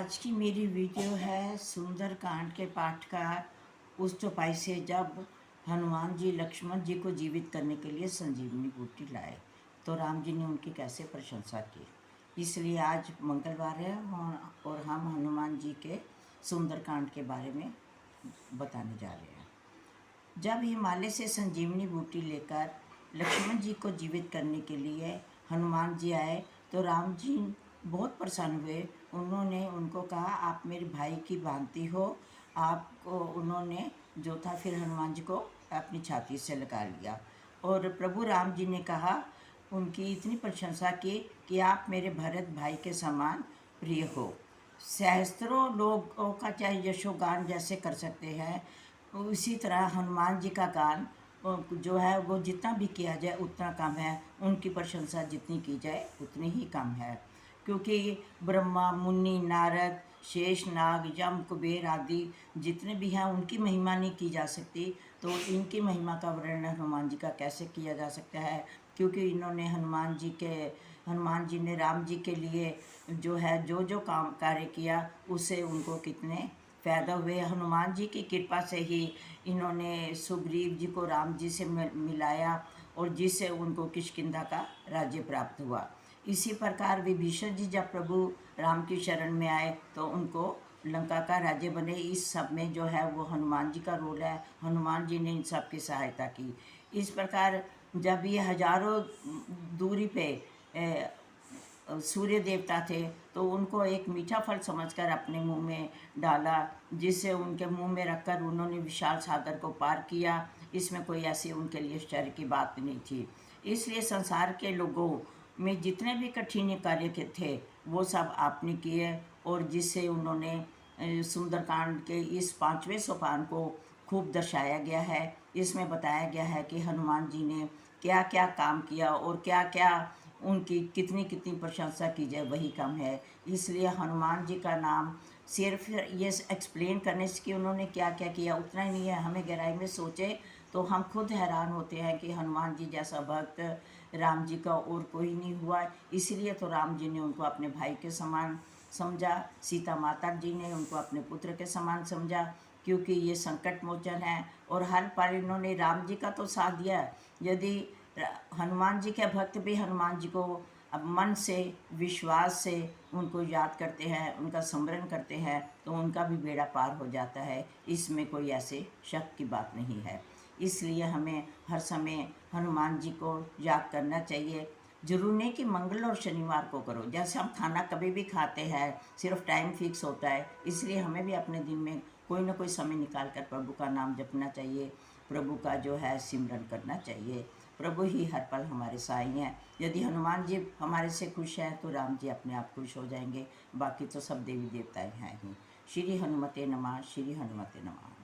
आज की मेरी वीडियो है सुंदरकांड के पाठ का उस चौपाई से जब हनुमान जी लक्ष्मण जी को जीवित करने के लिए संजीवनी बूटी लाए तो राम जी ने उनकी कैसे प्रशंसा की। इसलिए आज मंगलवार है और हम हनुमान जी के सुंदरकांड के बारे में बताने जा रहे हैं। जब हिमालय से संजीवनी बूटी लेकर लक्ष्मण जी को जीवित करने के लिए हनुमान जी आए तो राम जी बहुत प्रसन्न हुए। उन्होंने उनको कहा, आप मेरे भाई की भांति हो। आपको उन्होंने जो था फिर हनुमान जी को अपनी छाती से लगा लिया और प्रभु राम जी ने कहा, उनकी इतनी प्रशंसा की कि आप मेरे भरत भाई के समान प्रिय हो। सहस्त्रों लोगों का चाहे यशोगान जैसे कर सकते हैं, उसी तरह हनुमान जी का गान जो है वो जितना भी किया जाए उतना कम है। उनकी प्रशंसा जितनी की जाए उतनी ही कम है, क्योंकि ब्रह्मा मुनि नारद शेष नाग यम कुबेर आदि जितने भी हैं उनकी महिमा नहीं की जा सकती। तो इनकी महिमा का वर्णन हनुमान जी का कैसे किया जा सकता है, क्योंकि इन्होंने हनुमान जी ने राम जी के लिए जो है जो काम कार्य किया उससे उनको कितने फ़ायदा हुए। हनुमान जी की कृपा से ही इन्होंने सुग्रीव जी को राम जी से मिलाया और जिससे उनको किष्किंधा का राज्य प्राप्त हुआ। इसी प्रकार विभीषण जी जब प्रभु राम की शरण में आए तो उनको लंका का राज्य बने। इस सब में जो है वो हनुमान जी का रोल है। हनुमान जी ने इन सब की सहायता की। इस प्रकार जब ये हजारों दूरी पे सूर्य देवता थे तो उनको एक मीठा फल समझकर अपने मुंह में डाला, जिससे उनके मुंह में रखकर उन्होंने विशाल सागर को पार किया। इसमें कोई ऐसी उनके लिए आश्चर्य की बात नहीं थी। इसलिए संसार के लोगों में जितने भी कठिन कार्य के थे वो सब आपने किए और जिससे उन्होंने सुंदरकांड के इस 5वें सोपान को खूब दर्शाया गया है। इसमें बताया गया है कि हनुमान जी ने क्या क्या काम किया और क्या क्या उनकी कितनी कितनी प्रशंसा की जाए वही कम है। इसलिए हनुमान जी का नाम सिर्फ ये एक्सप्लेन करने से कि उन्होंने क्या क्या किया उतना ही नहीं है। हमें गहराई में सोचे तो हम खुद हैरान होते हैं कि हनुमान जी जैसा भक्त राम जी का और कोई नहीं हुआ। इसलिए तो राम जी ने उनको अपने भाई के समान समझा, सीता माता जी ने उनको अपने पुत्र के समान समझा, क्योंकि ये संकट मोचन है और हर पल इन्होंने राम जी का तो साथ दिया। यदि हनुमान जी के भक्त भी हनुमान जी को अब मन से विश्वास से उनको याद करते हैं, उनका स्मरण करते हैं तो उनका भी बेड़ा पार हो जाता है। इसमें कोई ऐसे शक की बात नहीं है। इसलिए हमें हर समय हनुमान जी को याद करना चाहिए। जरूर नहीं कि मंगल और शनिवार को करो, जैसे हम खाना कभी भी खाते हैं सिर्फ टाइम फिक्स होता है। इसलिए हमें भी अपने दिन में कोई ना कोई समय निकाल कर प्रभु का नाम जपना चाहिए, प्रभु का जो है सिमरन करना चाहिए। प्रभु ही हर पल हमारे साई हैं। यदि हनुमान जी हमारे से खुश हैं तो राम जी अपने आप खुश हो जाएंगे। बाकी तो सब देवी देवताएं हैं ही। श्री हनुमते नमः, श्री हनुमते नमः।